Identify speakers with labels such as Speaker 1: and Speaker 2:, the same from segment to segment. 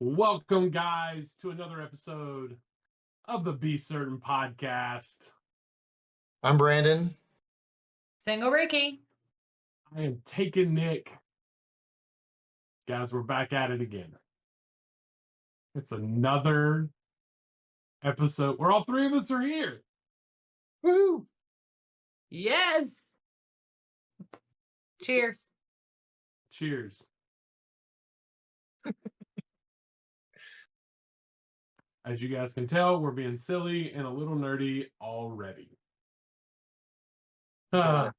Speaker 1: Welcome, guys, to another episode of the B-SRTN podcast.
Speaker 2: I'm Brandon.
Speaker 3: Single Rikki.
Speaker 1: I am taking Nick. Guys, we're back at it again. It's another episode where all three of us are here.
Speaker 2: Woo!
Speaker 3: Yes. Cheers.
Speaker 1: Cheers. As you guys can tell, we're being silly and a little nerdy already. Should have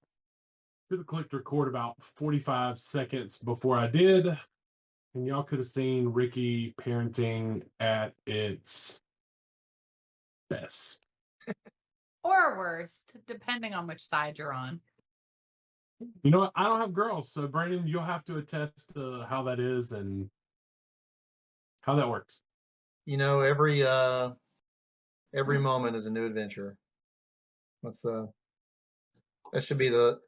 Speaker 1: clicked record about 45 seconds before I did, and y'all could have seen Rikki parenting at its best.
Speaker 3: Or worst, depending on which side you're on.
Speaker 1: You know what? I don't have girls, so Brandon, you'll have to attest to how that is and how that works.
Speaker 2: You know, every moment is a new adventure. That should be the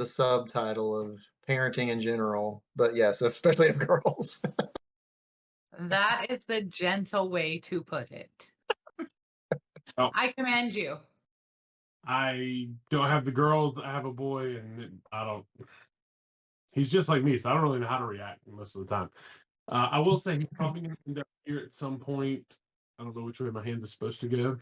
Speaker 2: subtitle of parenting in general. But yes, especially of girls.
Speaker 3: That is the gentle way to put it.
Speaker 1: Oh.
Speaker 3: I commend you.
Speaker 1: I don't have the girls. I have a boy, and he's just like me, so I don't really know how to react most of the time. I will say he's probably going to end up here at some point. I don't know which way my hand is supposed to go.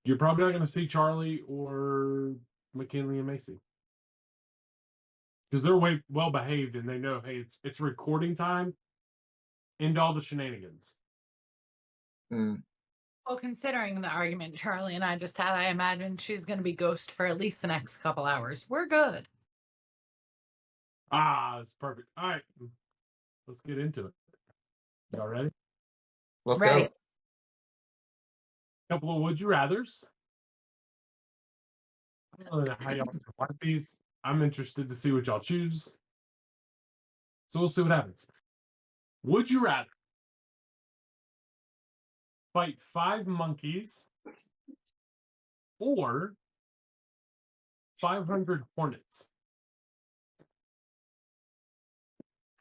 Speaker 1: You're probably not going to see Charlie or McKinley and Macy because they're way well behaved and they know, hey, it's recording time. End all the shenanigans.
Speaker 3: Well, considering the argument Charlie and I just had, I imagine she's going to be ghost for at least the next couple hours. We're good.
Speaker 1: It's perfect. All right, let's get into it. Y'all ready?
Speaker 2: Let's
Speaker 3: Ready.
Speaker 2: go.
Speaker 1: Couple of would you rathers. I don't know how y'all like these. I'm interested to see what y'all choose. So we'll see what happens. Would you rather fight 5 monkeys or 500 hornets?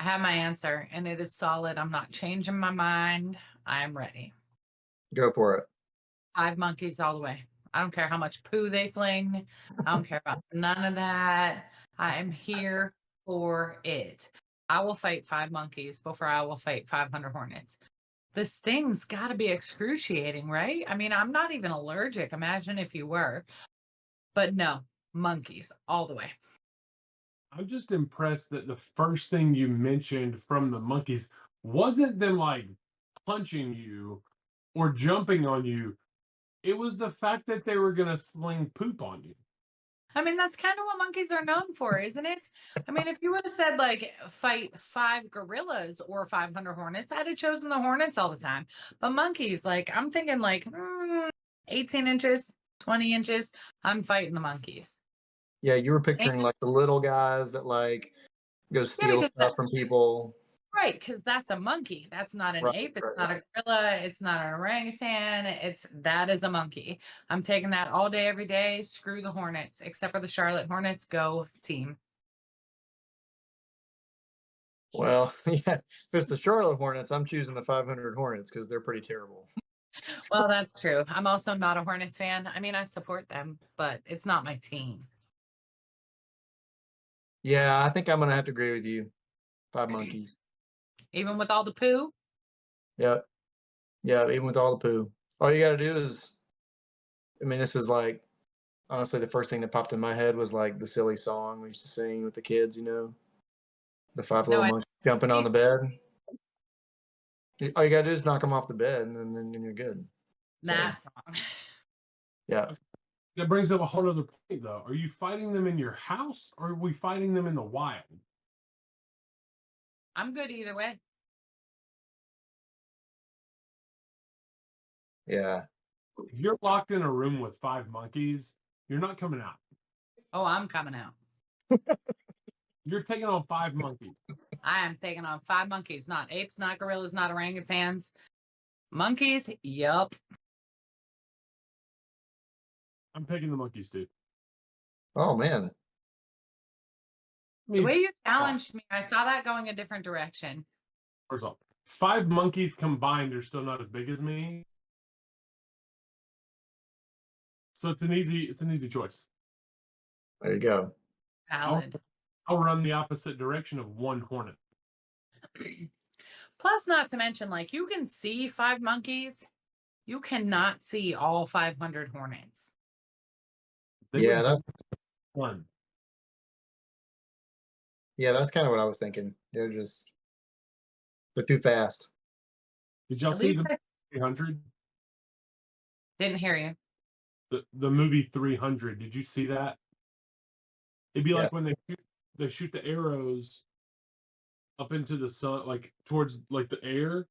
Speaker 3: I have my answer, and it is solid. I'm not changing my mind. I am ready.
Speaker 2: Go for it.
Speaker 3: 5 monkeys all the way. I don't care how much poo they fling. I don't care about none of that. I am here for it. I will fight 5 monkeys before I will fight 500 hornets. This thing's got to be excruciating, right? I mean, I'm not even allergic. Imagine if you were. But no, monkeys all the way.
Speaker 1: I'm just impressed that the first thing you mentioned from the monkeys wasn't them like punching you or jumping on you. It was the fact that they were going to sling poop on you.
Speaker 3: I mean, that's kind of what monkeys are known for, isn't it? I mean, if you would have said like fight 5 gorillas or 500 hornets, I'd have chosen the hornets all the time. But monkeys, like I'm thinking like 18 inches, 20 inches, I'm fighting the monkeys.
Speaker 2: Yeah, you were picturing like the little guys that like go steal stuff from people.
Speaker 3: Right, because that's a monkey. That's not an ape. It's not a gorilla. It's not an orangutan. That is a monkey. I'm taking that all day, every day. Screw the hornets, except for the Charlotte Hornets. Go team.
Speaker 2: Well, yeah, if it's the Charlotte Hornets, I'm choosing the 500 Hornets because they're pretty terrible.
Speaker 3: Well, that's true. I'm also not a Hornets fan. I mean, I support them, but it's not my team.
Speaker 2: Yeah, I think I'm going to have to agree with you. 5 monkeys.
Speaker 3: Even with all the poo?
Speaker 2: Yep. Yeah, even with all the poo. All you got to do is, I mean, this is like, honestly, the first thing that popped in my head was like the silly song we used to sing with the kids, you know? The 5 little monkeys jumping on the bed. All you got to do is knock them off the bed, and then you're good.
Speaker 3: That song.
Speaker 2: Yeah.
Speaker 1: That brings up a whole other point, though. Are you fighting them in your house, or are we fighting them in the wild?
Speaker 3: I'm good either way.
Speaker 2: Yeah.
Speaker 1: If you're locked in a room with 5 monkeys, you're not coming out.
Speaker 3: Oh, I'm coming out.
Speaker 1: You're taking on 5 monkeys.
Speaker 3: I am taking on 5 monkeys, not apes, not gorillas, not orangutans. Monkeys, yup.
Speaker 1: I'm picking the monkeys, dude.
Speaker 2: Oh, man.
Speaker 3: The way you challenged me, I saw that going a different direction.
Speaker 1: First off, 5 monkeys combined are still not as big as me. So it's an easy choice.
Speaker 2: There you go.
Speaker 3: Valid.
Speaker 1: I'll run the opposite direction of 1 hornet.
Speaker 3: Plus, not to mention, like, you can see 5 monkeys. You cannot see all 500 hornets.
Speaker 2: Yeah, that's
Speaker 1: fun.
Speaker 2: kind of what I was thinking. They're too fast.
Speaker 1: Did y'all
Speaker 3: At
Speaker 1: see
Speaker 3: least
Speaker 1: the
Speaker 3: I
Speaker 1: 300?
Speaker 3: didn't hear you.
Speaker 1: The movie 300. Did you see that? It'd be
Speaker 2: Yeah.
Speaker 1: like when they shoot the arrows up into the sun, like towards like the air.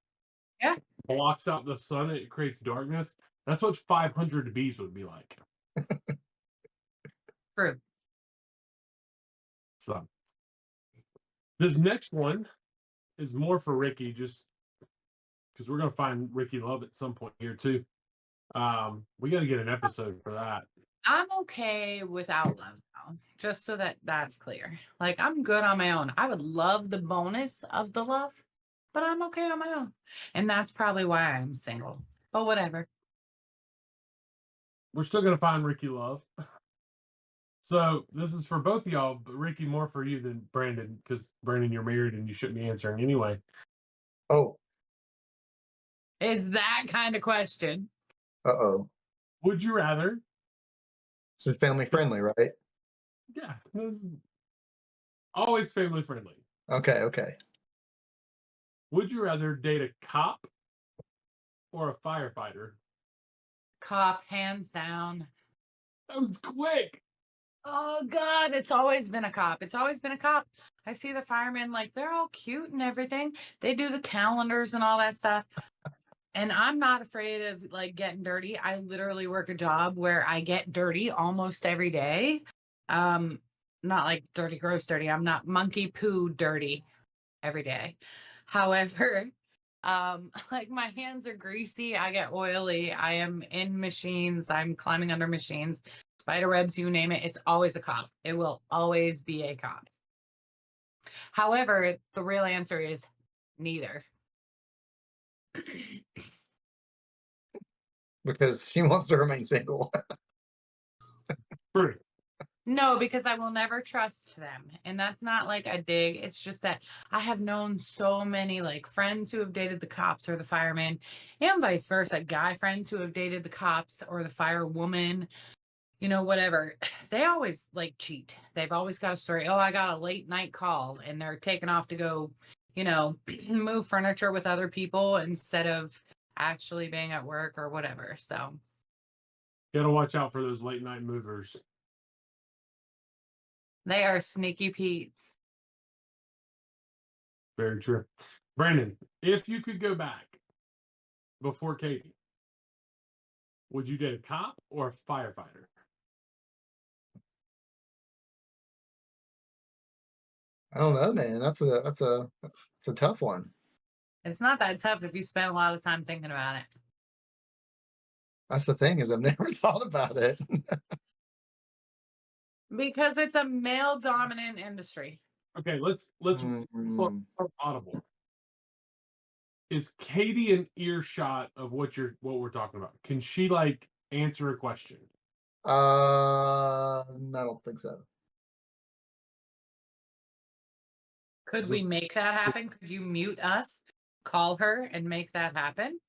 Speaker 3: Yeah.
Speaker 1: Blocks out the sun. It creates darkness. That's what 500 bees would be like.
Speaker 3: True.
Speaker 1: So this next one is more for Rikki, just because we're gonna find Rikki love at some point here too. We got to get an episode for that.
Speaker 3: I'm okay without love now, just so that that's clear. Like, I'm good on my own. I would love the bonus of the love, but I'm okay on my own. And that's probably why I'm single. But whatever.
Speaker 1: We're still gonna find Rikki love. So this is for both of y'all, but Rikki, more for you than Brandon, because Brandon, you're married and you shouldn't be answering anyway.
Speaker 2: Oh,
Speaker 3: Is that kind of question?
Speaker 2: uh-oh.
Speaker 1: Would you rather?
Speaker 2: So it's family friendly, right?
Speaker 1: Yeah, this is always family friendly.
Speaker 2: Okay.
Speaker 1: Would you rather date a cop or a firefighter?
Speaker 3: Cop, hands down.
Speaker 1: That was quick.
Speaker 3: Oh God, it's always been a cop. It's always been a cop. I see the firemen, like, they're all cute and everything. They do the calendars and all that stuff. And I'm not afraid of like getting dirty. I literally work a job where I get dirty almost every day. Not like dirty, gross dirty. I'm not monkey poo dirty every day. However, like, my hands are greasy, I get oily, I am in machines, I'm climbing under machines, spider webs, you name it, it's always a cop. It will always be a cop. However, the real answer is neither.
Speaker 2: Because she wants to remain single.
Speaker 1: True.
Speaker 3: No, because I will never trust them. And that's not like a dig. It's just that I have known so many like friends who have dated the cops or the firemen, and vice versa. Guy friends who have dated the cops or the firewoman, whatever. They always like cheat. They've always got a story. Oh, I got a late night call and they're taking off to go, move furniture with other people instead of actually being at work or whatever. So
Speaker 1: Gotta watch out for those late night movers.
Speaker 3: they are sneaky Pete's.
Speaker 1: Very true. Brandon, if you could go back before Katie, would you date a cop or a firefighter?
Speaker 2: I don't know, man. That's a tough one.
Speaker 3: It's not that tough if you spend a lot of time thinking about it.
Speaker 2: That's the thing, is I've never thought about it.
Speaker 3: Because it's a male dominant industry.
Speaker 1: Okay, let's
Speaker 2: Mhm.
Speaker 1: audible. Is Katie an earshot of what we're talking about? Can she like answer a question?
Speaker 2: I don't think so.
Speaker 3: Could we make that happen? Could you mute us, call her, and make that happen?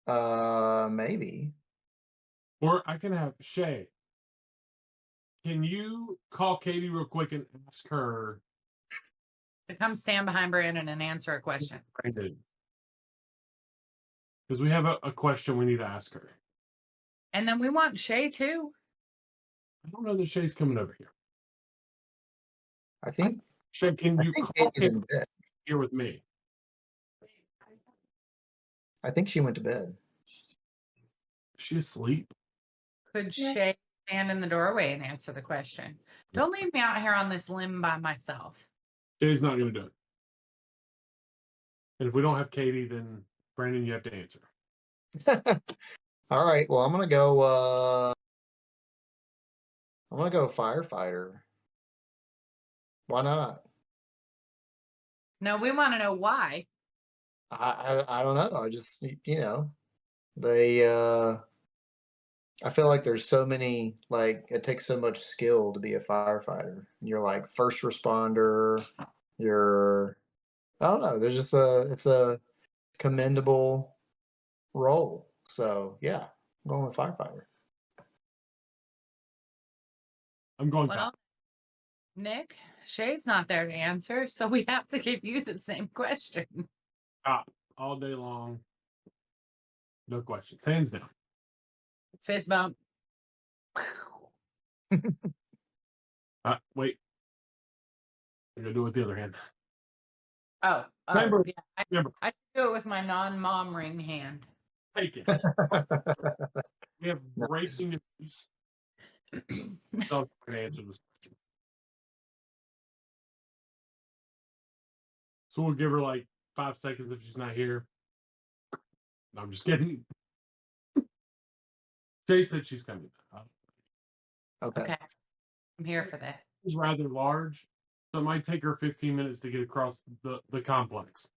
Speaker 2: Maybe.
Speaker 1: Or I can have Shay. Can you call Katie real quick and ask her?
Speaker 3: To come stand behind Brandon and answer a question.
Speaker 1: Because we have a question we need to ask her.
Speaker 3: And then we want Shay too.
Speaker 1: I don't know that Shay's coming over here.
Speaker 2: I think
Speaker 1: Shay, can you call
Speaker 2: Katie's
Speaker 1: Katie
Speaker 2: in bed.
Speaker 1: here with me?
Speaker 2: I think she went to bed.
Speaker 1: Is she asleep?
Speaker 3: Could Shay stand in the doorway and answer the question? Don't leave me out here on this limb by myself.
Speaker 1: Shay's not going to do it. And if we don't have Katie, then Brandon, you have to answer.
Speaker 2: All right. Well, I'm gonna go firefighter. Why not?
Speaker 3: No, we want to know why.
Speaker 2: I don't know. I just, they I feel like there's so many, like it takes so much skill to be a firefighter. You're like first responder, you're I don't know, there's just it's a commendable role. So yeah, I'm going with firefighter.
Speaker 1: I'm going
Speaker 3: Well,
Speaker 1: cop.
Speaker 3: Nick, Shay's not there to answer, so we have to give you the same question.
Speaker 1: Cop all day long. No questions. Hands down.
Speaker 3: Fist bump.
Speaker 1: Wait. I'm gonna do it with the other hand.
Speaker 3: Oh,
Speaker 1: Remember,
Speaker 3: yeah.
Speaker 1: remember,
Speaker 3: I should do it with my non-mom ring hand.
Speaker 1: take it. We have
Speaker 2: Nice.
Speaker 1: breaking news. So I'm gonna answer this question. So we'll give her like 5 seconds if she's not here. No, I'm just kidding. Jay said she's coming.
Speaker 2: Okay.
Speaker 3: Okay. I'm here for this.
Speaker 1: It's rather large, so it might take her 15 minutes to get across the complex.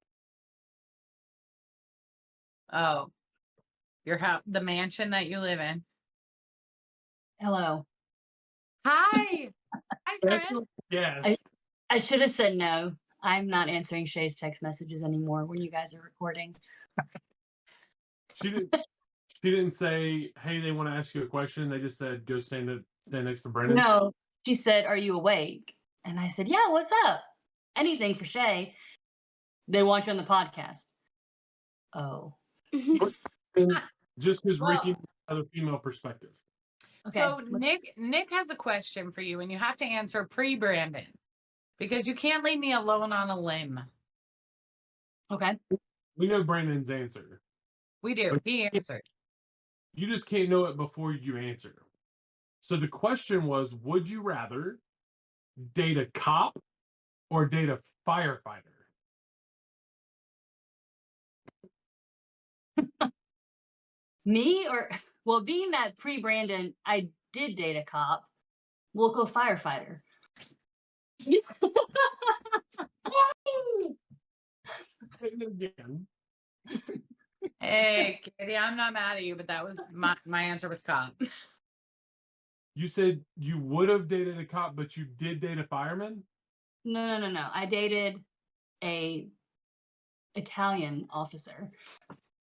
Speaker 3: Oh, your house, the mansion that you live in.
Speaker 4: Hello.
Speaker 3: Hi. Hi, friend.
Speaker 1: Yes.
Speaker 4: I should have said no. I'm not answering Shay's text messages anymore when you guys are recording.
Speaker 1: She didn't. She didn't say, "Hey, they want to ask you a question." They just said, "Go stand next to Brennan."
Speaker 4: No, she said, "Are you awake?" And I said, "Yeah, what's up? Anything for Shay. They want you on the podcast." Oh.
Speaker 1: Just because
Speaker 3: Well-
Speaker 1: Rikki has a female perspective.
Speaker 4: Okay.
Speaker 3: So Nick has a question for you, and you have to answer pre-Brandon because you can't leave me alone on a limb.
Speaker 4: Okay.
Speaker 1: We know Brandon's answer.
Speaker 3: We do. He answered.
Speaker 1: You just can't know it before you answer. So the question was, would you rather date a cop or date a firefighter?
Speaker 4: Me or well, being that pre-Brandon, I did date a cop. We'll go firefighter.
Speaker 1: Again.
Speaker 3: Hey, Katie, I'm not mad at you, but that was my answer was cop.
Speaker 1: You said you would have dated a cop, but you did date a fireman?
Speaker 4: No. I dated a Italian officer.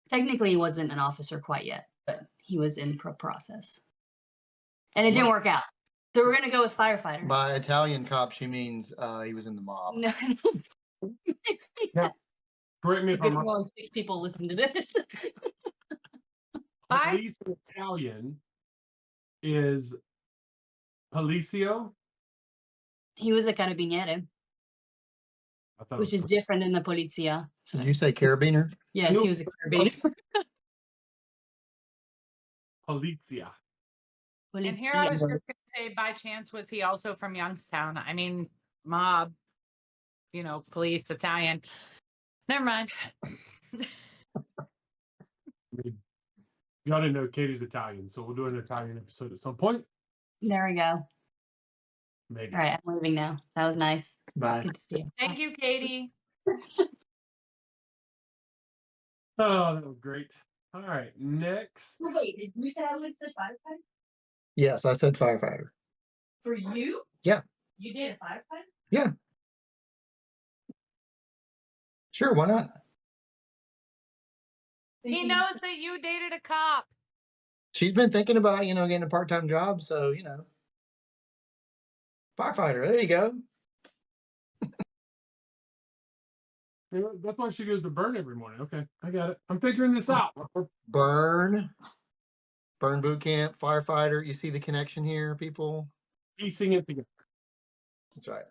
Speaker 4: Technically, he wasn't an officer quite yet, but he was in process. And it didn't work out. So we're gonna go with firefighter.
Speaker 2: By Italian cop, she means he was in the mob.
Speaker 4: No.
Speaker 1: Correct me if
Speaker 4: Good
Speaker 1: I'm
Speaker 4: thing
Speaker 1: wrong.
Speaker 4: only 6 people listen to this.
Speaker 1: Police in Italian is Policio.
Speaker 4: He was a carabiniere,
Speaker 1: I thought
Speaker 4: which
Speaker 1: it
Speaker 4: is
Speaker 1: was
Speaker 4: different than the polizia.
Speaker 2: Did you say carabiner?
Speaker 4: Yes, he was a carabiniere.
Speaker 1: Polizia.
Speaker 3: And here I was
Speaker 4: Polizia.
Speaker 3: just gonna say, by chance, was he also from Youngstown? I mean, mob, police, Italian. Never mind.
Speaker 1: Y'all didn't know Katie's Italian, so we'll do an Italian episode at some point.
Speaker 4: There we go.
Speaker 1: Maybe.
Speaker 4: All right, I'm leaving now. That was nice.
Speaker 2: Bye.
Speaker 4: Good to see you.
Speaker 3: Thank you, Katie.
Speaker 1: Oh, that was great. All right, next.
Speaker 4: Wait, did you say I would say firefighter?
Speaker 2: Yes, I said firefighter.
Speaker 4: For you?
Speaker 2: Yeah.
Speaker 4: You did a firefighter?
Speaker 2: Yeah. Sure, why not?
Speaker 3: He knows that you dated a cop.
Speaker 2: She's been thinking about, getting a part-time job, so, firefighter, there you go.
Speaker 1: That's why she goes to burn every morning. Okay, I got it. I'm figuring this out.
Speaker 2: Burn boot camp, firefighter. You see the connection here, people?
Speaker 1: Piecing it together.
Speaker 2: That's right.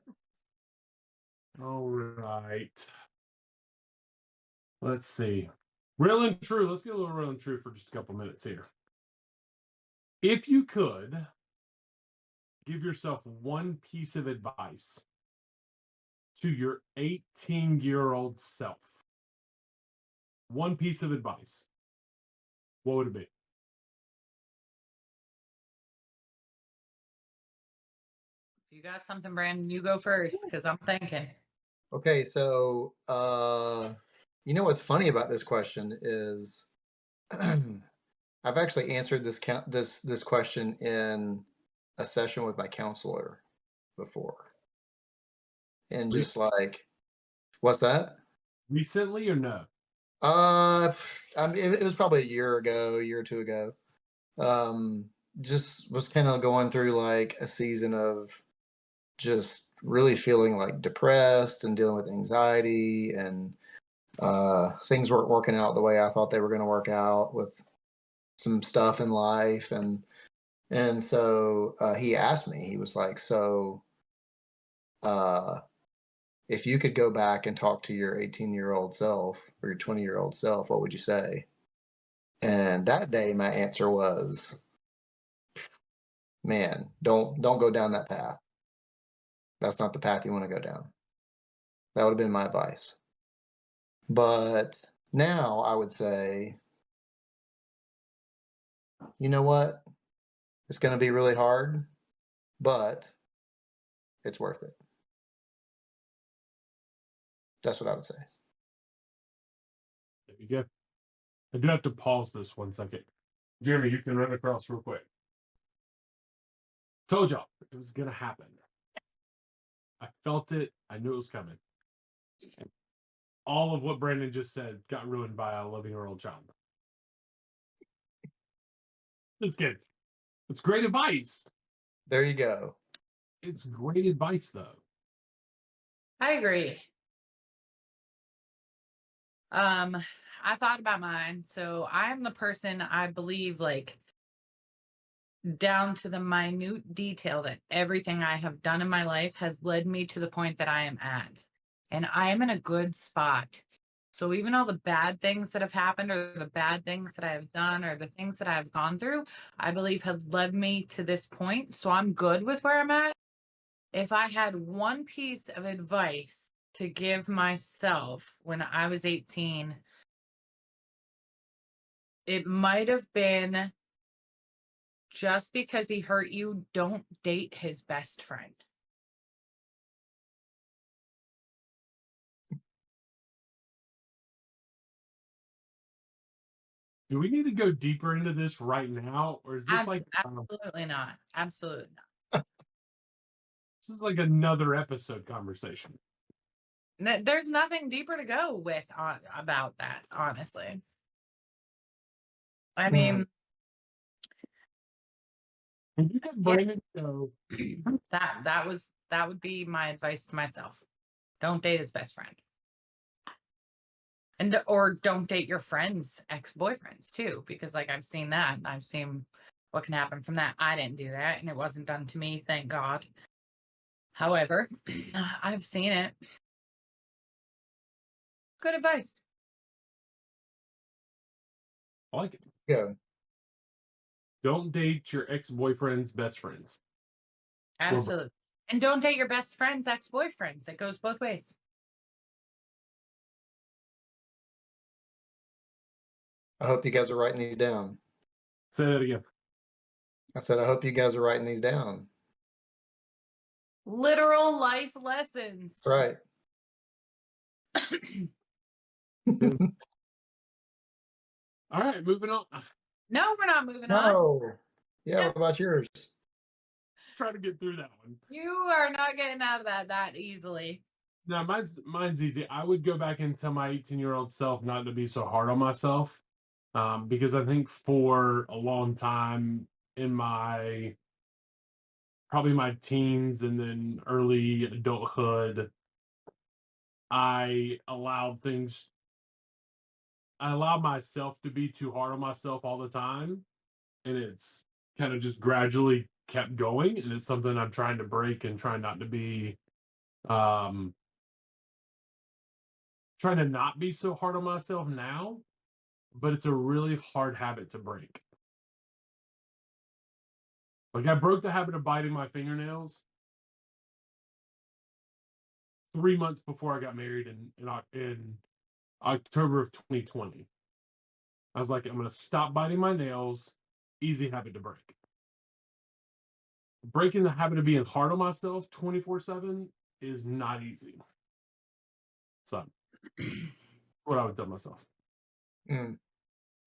Speaker 1: All right. Let's see. Real and true. Let's get a little real and true for just a couple minutes here. If you could give yourself one piece of advice to your 18-year-old self, one piece of advice, what would it be?
Speaker 3: If you got something, Brandon, you go first because I'm thinking.
Speaker 2: Okay, so You know what's funny about this question is I've actually answered this question in a session with my counselor before. And just like, what's that?
Speaker 1: Recently or no?
Speaker 2: I mean, it was probably a year or two ago. Just was kind of going through like a season of just really feeling like depressed and dealing with anxiety, and things weren't working out the way I thought they were going to work out with some stuff in life. And so he asked me, he was like, so uh, if you could go back and talk to your 18-year-old self or your 20-year-old self, what would you say? And that day my answer was, man, don't go down that path. That's not the path you want to go down. That would have been my advice. But now I would say, you know what? It's going to be really hard, but it's worth it. That's what I would say.
Speaker 1: There you go. I do have to pause this 1 second. Jeremy, you can run across real quick. Told y'all it was gonna happen. I felt it. I knew it was coming. All of what Brandon just said got ruined by a 11-year-old child. It's good. It's great advice.
Speaker 2: There you go.
Speaker 1: It's great advice, though.
Speaker 3: I agree. I thought about mine. So I'm the person, I believe, like down to the minute detail, that everything I have done in my life has led me to the point that I am at. And I am in a good spot. So even all the bad things that have happened, or the bad things that I have done, or the things that I've gone through, I believe have led me to this point. So I'm good with where I'm at. If I had one piece of advice to give myself when I was 18, it might have been, just because he hurt you, don't date his best friend.
Speaker 1: Do we need to go deeper into this right now, or is this
Speaker 3: Absolutely not. Absolutely not.
Speaker 1: this is like another episode conversation?
Speaker 3: There's nothing deeper to go with about that, honestly. I mean,
Speaker 1: Can you get Brandon go?
Speaker 3: that would be my advice to myself. Don't date his best friend. Or don't date your friends' ex-boyfriends too, because like I've seen that, and I've seen what can happen from that. I didn't do that, and it wasn't done to me, thank God. However, I've seen it. Good advice.
Speaker 1: I like it.
Speaker 2: Yeah.
Speaker 1: Don't date your ex-boyfriend's best friends.
Speaker 3: Absolutely. And don't date your best friend's ex-boyfriends. It goes both ways.
Speaker 2: I hope you guys are writing these down.
Speaker 1: Say that again.
Speaker 2: I said, I hope you guys are writing these down.
Speaker 3: Literal life lessons.
Speaker 2: That's right.
Speaker 1: All right, moving on.
Speaker 3: No, we're not moving on.
Speaker 2: No. Yeah,
Speaker 3: Yes.
Speaker 2: what about yours?
Speaker 1: Try to get through that one.
Speaker 3: You are not getting out of that easily.
Speaker 1: No, mine's easy. I would go back and tell my 18-year-old self not to be so hard on myself, because I think for a long time in probably my teens and then early adulthood, I allowed myself to be too hard on myself all the time, and it's kind of just gradually kept going, and it's something I'm trying to break and trying not to be trying to not be so hard on myself now, but it's a really hard habit to break. Like, I broke the habit of biting my fingernails 3 months before I got married in October of 2020. I was like, I'm going to stop biting my nails. Easy habit to break. Breaking the habit of being hard on myself 24/7 is not easy. So what I would tell myself.
Speaker 2: Mm.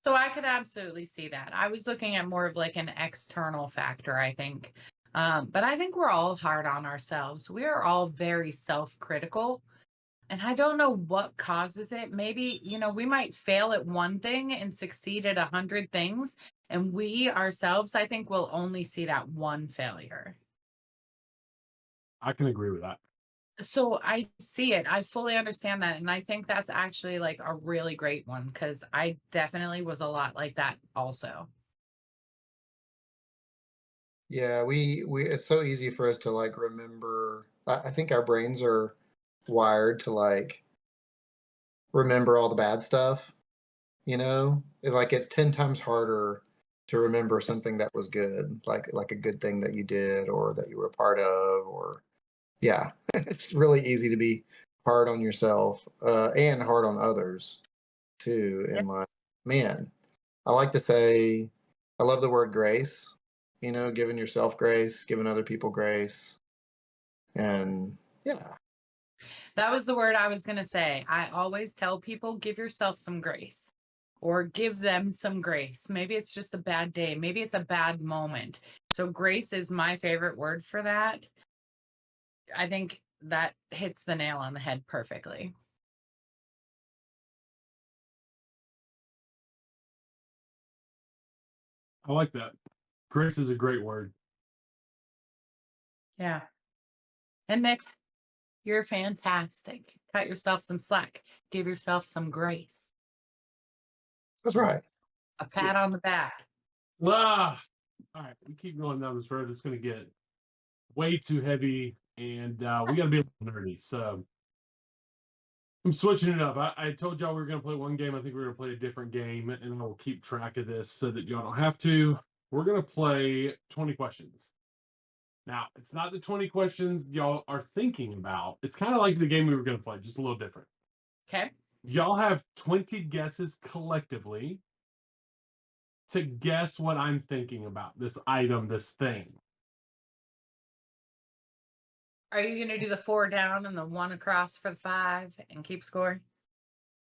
Speaker 3: So I could absolutely see that. I was looking at more of like an external factor, I think. But I think we're all hard on ourselves. We are all very self-critical. And I don't know what causes it. Maybe, we might fail at one thing and succeed at 100 things. And we ourselves, I think, will only see that one failure.
Speaker 1: I can agree with that.
Speaker 3: So I see it. I fully understand that. And I think that's actually like a really great one because I definitely was a lot like that also.
Speaker 2: Yeah, we it's so easy for us to like remember. I think our brains are wired to like remember all the bad stuff, like it's 10 times harder to remember something that was good, like a good thing that you did or that you were a part of, or yeah. It's really easy to be hard on yourself and hard on others too. And like, man, I like to say I love the word grace, giving yourself grace, giving other people grace. And yeah.
Speaker 3: That was the word I was going to say. I always tell people, give yourself some grace or give them some grace. Maybe it's just a bad day. Maybe it's a bad moment. So grace is my favorite word for that. I think that hits the nail on the head perfectly.
Speaker 1: I like that. Grace is a great word.
Speaker 3: Yeah. And Nick, you're fantastic. Cut yourself some slack. Give yourself some grace.
Speaker 2: That's right.
Speaker 3: A pat on the back.
Speaker 1: All right, we keep going down this road. It's going to get way too heavy, and we got to be a little nerdy. So I'm switching it up. I told y'all we were going to play one game. I think we're going to play a different game, and I'll keep track of this so that y'all don't have to. We're going to play 20 questions. Now, it's not the 20 questions y'all are thinking about. It's kind of like the game we were going to play, just a little different.
Speaker 3: Okay.
Speaker 1: Y'all have 20 guesses collectively to guess what I'm thinking about, this item, this thing.
Speaker 3: Are you going to do the 4 down and the 1 across for the 5 and keep score?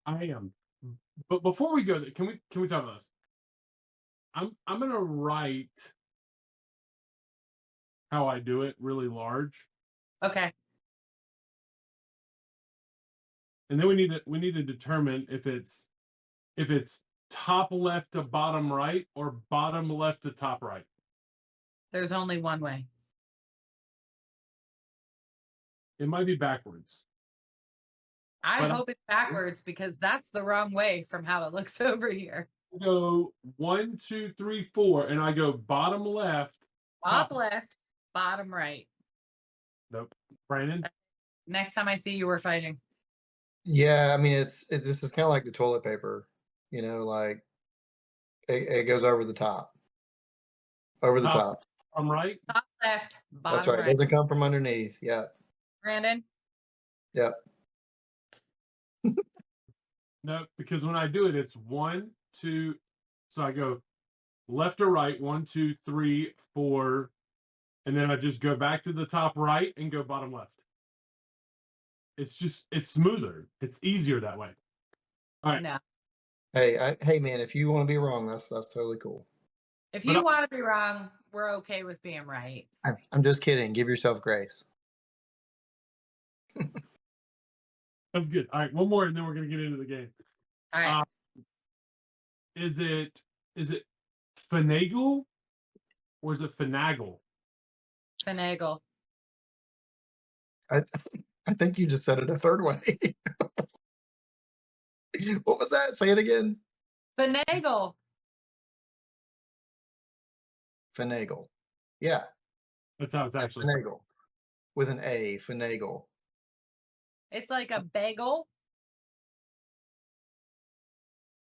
Speaker 1: I am. But before we go there, can we talk about this? I'm gonna write how I do it really large.
Speaker 3: Okay.
Speaker 1: And then we need to determine if it's top left to bottom right or bottom left to top right.
Speaker 3: There's only one way.
Speaker 1: It might be backwards.
Speaker 3: I hope it's backwards because that's the wrong way from how it looks over here.
Speaker 1: I go 1, 2, 3, 4, and I go bottom left,
Speaker 3: Top left, bottom right.
Speaker 1: Nope. Brandon?
Speaker 3: Next time I see you, we're fighting.
Speaker 2: Yeah, I mean, this is kind of like the toilet paper, like it goes over the top. Over the top.
Speaker 1: I'm right?
Speaker 3: Top left, bottom
Speaker 2: That's right.
Speaker 3: right.
Speaker 2: It doesn't come from underneath. Yeah.
Speaker 3: Brandon?
Speaker 2: Yep.
Speaker 1: No, because when I do it, it's 1, 2. So I go left to right, 1, 2, 3, 4, and then I just go back to the top right and go bottom left. It's smoother. It's easier that way. All right.
Speaker 3: No.
Speaker 2: Hey, man, if you want to be wrong, that's totally cool.
Speaker 3: If you want to be wrong, we're okay with being right.
Speaker 2: I'm just kidding. Give yourself grace.
Speaker 1: That's good. All right, one more, and then we're gonna get into the game.
Speaker 3: All right.
Speaker 1: Is it finagle or is it finagle?
Speaker 3: Finagle.
Speaker 2: I think you just said it a third way. What was that? Say it again.
Speaker 3: Finagle.
Speaker 2: Finagle. Yeah.
Speaker 1: That's how it's actually.
Speaker 2: Finagle. With an A. Finagle.
Speaker 3: It's like a bagel.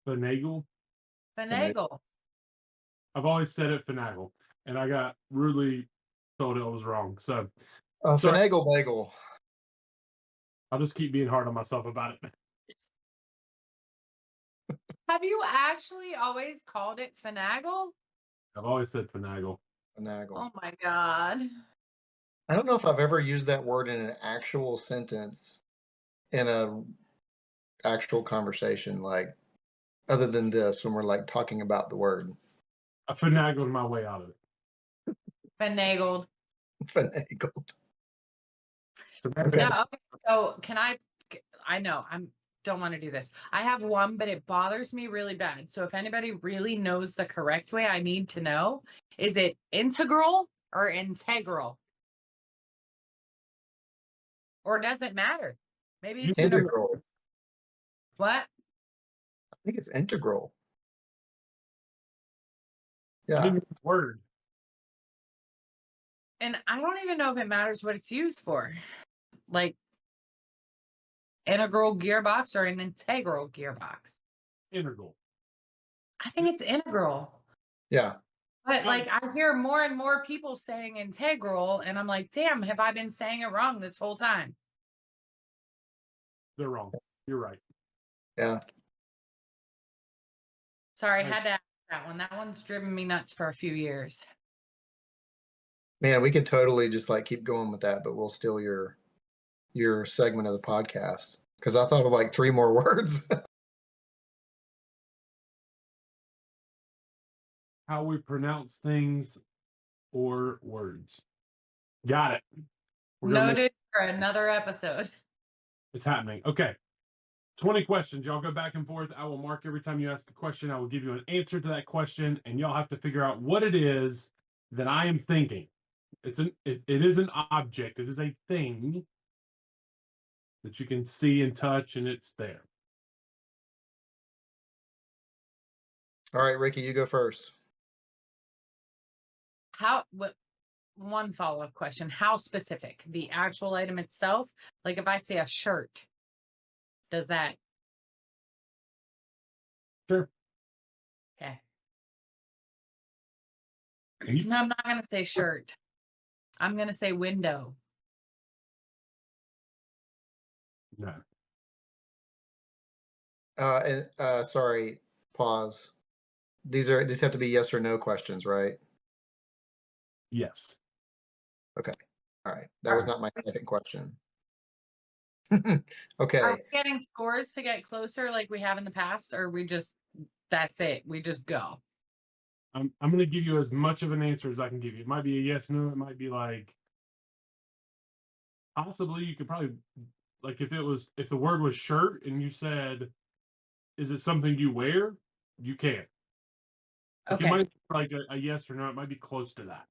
Speaker 1: Finagle.
Speaker 3: Finagle.
Speaker 1: I've always said it finagle, and I got rudely told it was wrong. So
Speaker 2: finagle bagel.
Speaker 1: I'll just keep being hard on myself about it.
Speaker 3: Have you actually always called it finagle?
Speaker 1: I've always said finagle.
Speaker 2: Finagle.
Speaker 3: Oh my God.
Speaker 2: I don't know if I've ever used that word in an actual sentence in a actual conversation, like other than this, when we're like talking about the word
Speaker 1: I finagled my way out of it.
Speaker 3: Finagled.
Speaker 2: finagled.
Speaker 1: So
Speaker 3: No, okay. So can I know don't want to do this. I have one, but it bothers me really bad. So if anybody really knows the correct way, I need to know. Is it integral or integral? Or does it matter? Maybe it's gonna
Speaker 2: Integral.
Speaker 3: what?
Speaker 2: I think it's integral.
Speaker 1: I
Speaker 2: Yeah.
Speaker 1: didn't use the word.
Speaker 3: And I don't even know if it matters what it's used for. Like integral gearbox or an integral gearbox.
Speaker 1: Integral.
Speaker 3: I think it's integral.
Speaker 2: Yeah.
Speaker 3: But like I hear more and more people saying integral, and I'm like, damn, have I been saying it wrong this whole time?
Speaker 1: They're wrong. You're right.
Speaker 2: Yeah.
Speaker 3: Sorry,
Speaker 1: Right.
Speaker 3: had to ask that one. That one's driven me nuts for a few years.
Speaker 2: Man, we could totally just like keep going with that, but we'll steal your segment of the podcast because I thought of like 3 more words.
Speaker 1: How we pronounce things or words. Got it. We're gonna make
Speaker 3: Noted for another episode.
Speaker 1: it's happening. Okay. 20 questions. Y'all go back and forth. I will mark every time you ask a question. I will give you an answer to that question, and y'all have to figure out what it is that I am thinking. It is an object. It is a thing that you can see and touch, and it's there.
Speaker 2: All right, Rikki, you go first.
Speaker 3: What one follow-up question. How specific? The actual item itself? Like if I say a shirt, does that
Speaker 1: Sure.
Speaker 3: okay?
Speaker 1: And you,
Speaker 3: No, I'm not gonna say shirt. I'm gonna say window.
Speaker 1: no.
Speaker 2: Sorry, pause. These have to be yes or no questions, right?
Speaker 1: Yes.
Speaker 2: All right. That was not my second question. Okay.
Speaker 3: Are we getting scores to get closer like we have in the past, or that's it? We just go.
Speaker 1: I'm going to give you as much of an answer as I can give you. It might be a yes, no. It might be like possibly you could probably like if the word was shirt and you said, is it something you wear? You can. Like
Speaker 3: Okay.
Speaker 1: it might be like a yes or no. It might be close to that.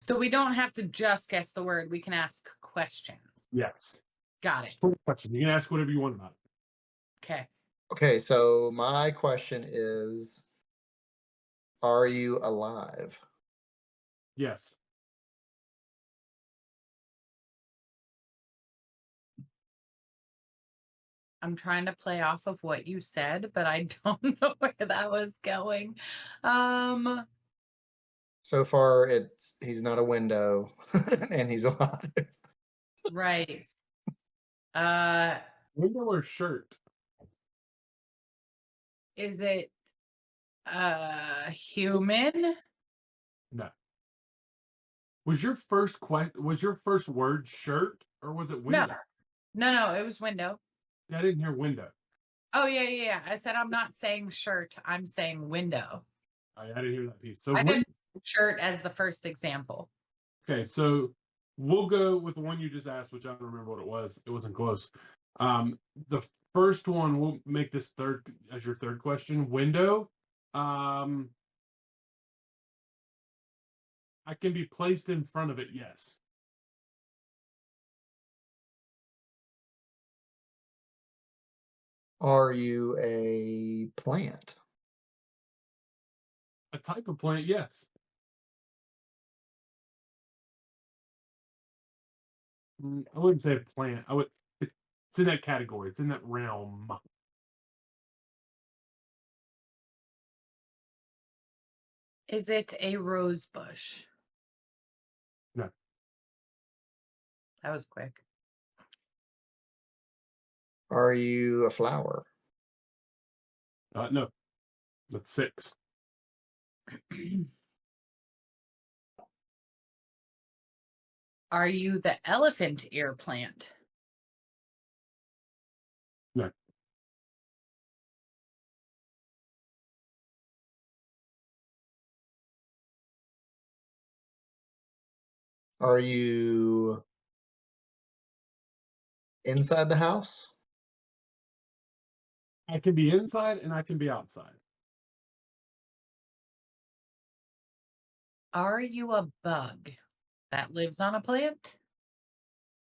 Speaker 3: So we don't have to just guess the word. We can ask questions.
Speaker 1: Yes.
Speaker 3: Got it.
Speaker 1: It's a full question. You can ask whatever you want about it.
Speaker 3: Okay.
Speaker 2: Okay, so my question is, are you alive?
Speaker 1: Yes.
Speaker 3: I'm trying to play off of what you said, but I don't know where that was going. Um,
Speaker 2: So far, he's not a window, and he's alive.
Speaker 3: right. Uh,
Speaker 1: Window or shirt?
Speaker 3: is it human?
Speaker 1: No. Was your first word shirt or was it window?
Speaker 3: No, it was window.
Speaker 1: I didn't hear window.
Speaker 3: Oh yeah. I said I'm not saying shirt. I'm saying window.
Speaker 1: I didn't hear that piece. So
Speaker 3: I just shirt as the first example.
Speaker 1: okay, so we'll go with the one you just asked, which I don't remember what it was. It wasn't close. The first one, we'll make this third as your third question. Window. I can be placed in front of it, yes.
Speaker 2: Are you a plant?
Speaker 1: A type of plant, yes. I wouldn't say a plant. It's in that category. It's in that realm.
Speaker 3: Is it a rose bush?
Speaker 1: No.
Speaker 3: That was quick.
Speaker 2: Are you a flower?
Speaker 1: No. That's 6.
Speaker 3: Are you the elephant ear plant?
Speaker 1: No.
Speaker 2: Are you inside the house?
Speaker 1: I can be inside and I can be outside.
Speaker 3: Are you a bug that lives on a plant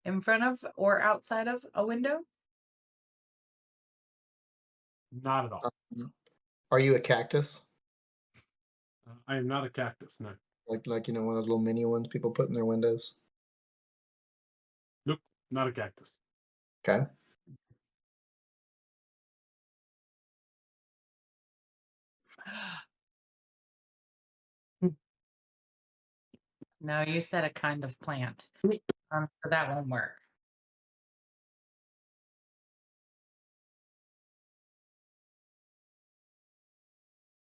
Speaker 3: in front of or outside of a window?
Speaker 1: Not at all.
Speaker 2: Are you a cactus?
Speaker 1: I am not a cactus. No.
Speaker 2: Like one of those little mini ones people put in their windows?
Speaker 1: Nope. Not a cactus.
Speaker 2: Okay.
Speaker 3: No, you said a kind of plant. So that won't work.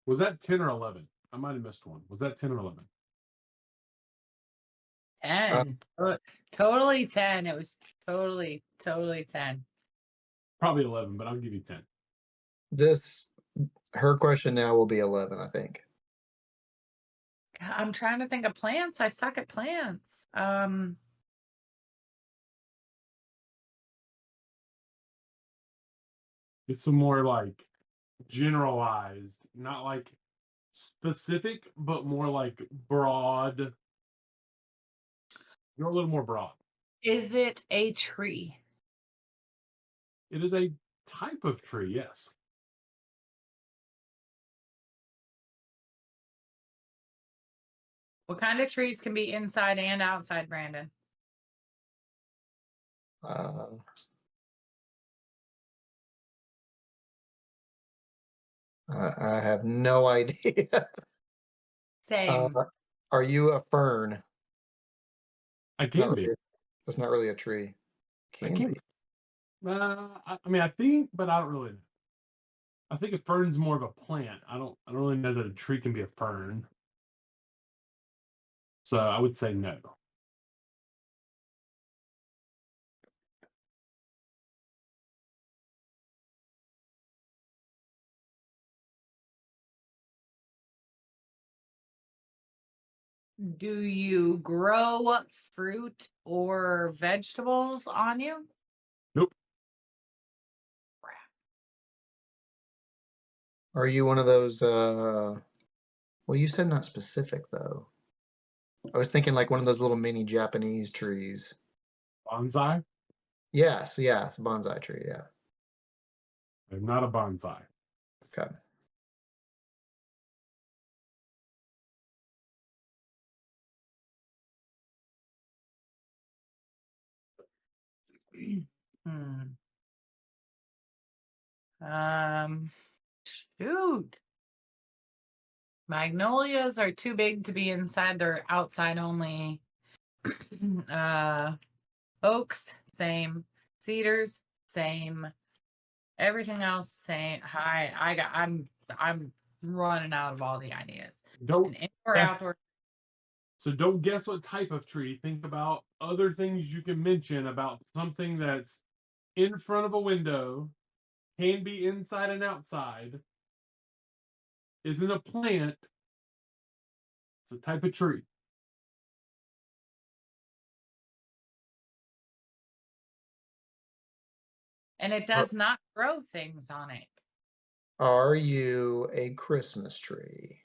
Speaker 1: Was that 10 or 11? I might have missed one. Was that 10 or 11?
Speaker 3: 10. Totally 10. It was totally 10.
Speaker 1: Probably 11, but I'll give you 10.
Speaker 2: Her question now will be 11, I think.
Speaker 3: God, I'm trying to think of plants. I suck at plants.
Speaker 1: It's some more like generalized, not like specific, but more like broad. You're a little more broad.
Speaker 3: Is it a tree?
Speaker 1: It is a type of tree, yes.
Speaker 3: What kind of trees can be inside and outside, Brandon?
Speaker 2: I have no idea.
Speaker 3: Same.
Speaker 2: Are you a fern?
Speaker 1: I can be.
Speaker 2: It's not really a tree.
Speaker 1: I can be. I mean, I think, but I don't really know. I think a fern's more of a plant. I don't really know that a tree can be a fern. So I would say no.
Speaker 3: Do you grow fruit or vegetables on you?
Speaker 1: Nope.
Speaker 2: Are you one of those well, you said not specific though. I was thinking like one of those little mini Japanese trees.
Speaker 1: Bonsai?
Speaker 2: Yes, it's a bonsai tree, yeah.
Speaker 1: I'm not a bonsai.
Speaker 2: Okay.
Speaker 3: Hmm. Shoot. Magnolias are too big to be inside. They're outside only. Oaks, same. Cedars, same. Everything else, same. I'm running out of all the ideas.
Speaker 1: Don't
Speaker 3: And indoor,
Speaker 1: guess,
Speaker 3: outdoor.
Speaker 1: so don't guess what type of tree. Think about other things you can mention about something that's in front of a window, can be inside and outside, isn't a plant. It's a type of tree.
Speaker 3: And it does not grow things on it.
Speaker 2: Are you a Christmas tree?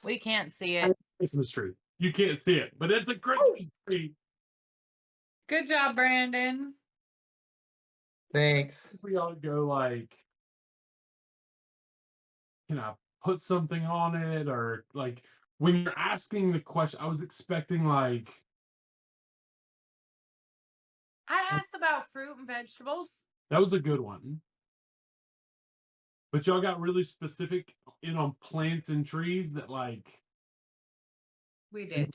Speaker 3: We can't see it.
Speaker 1: Christmas tree. You can't see it, but it's a Christmas tree.
Speaker 3: Good job, Brandon.
Speaker 2: Thanks.
Speaker 1: We ought to go like, can I put something on it? Or like when you're asking the question, I was expecting like,
Speaker 3: I asked about fruit and vegetables.
Speaker 1: that was a good one. But y'all got really specific in on plants and trees that like.
Speaker 3: We did.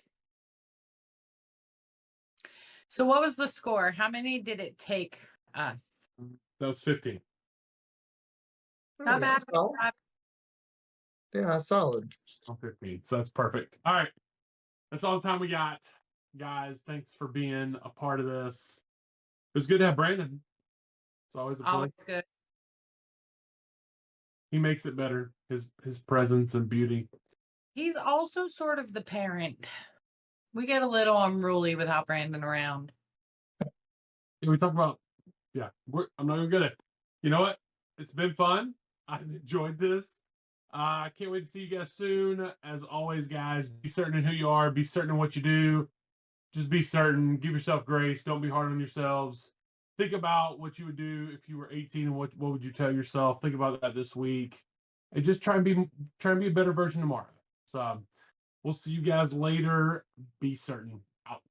Speaker 3: So what was the score? How many did it take us?
Speaker 1: That was 15.
Speaker 3: Not bad.
Speaker 2: Solid. Yeah, solid.
Speaker 1: 15. So that's perfect. All right. That's all the time we got. Guys, thanks for being a part of this. It was good to have Brandon. It's always a pleasure.
Speaker 3: Always good.
Speaker 1: He makes it better. His presence and beauty.
Speaker 3: He's also sort of the parent. We get a little unruly without Brandon around.
Speaker 1: Yeah, we talk about. Yeah, I'm not even gonna. You know what? It's been fun. I've enjoyed this. I can't wait to see you guys soon. As always, guys, be certain in who you are. Be certain in what you do. Just be certain. Give yourself grace. Don't be hard on yourselves. Think about what you would do if you were 18 and what would you tell yourself. Think about that this week, and just try and be a better version tomorrow. So we'll see you guys later. Be certain. Out.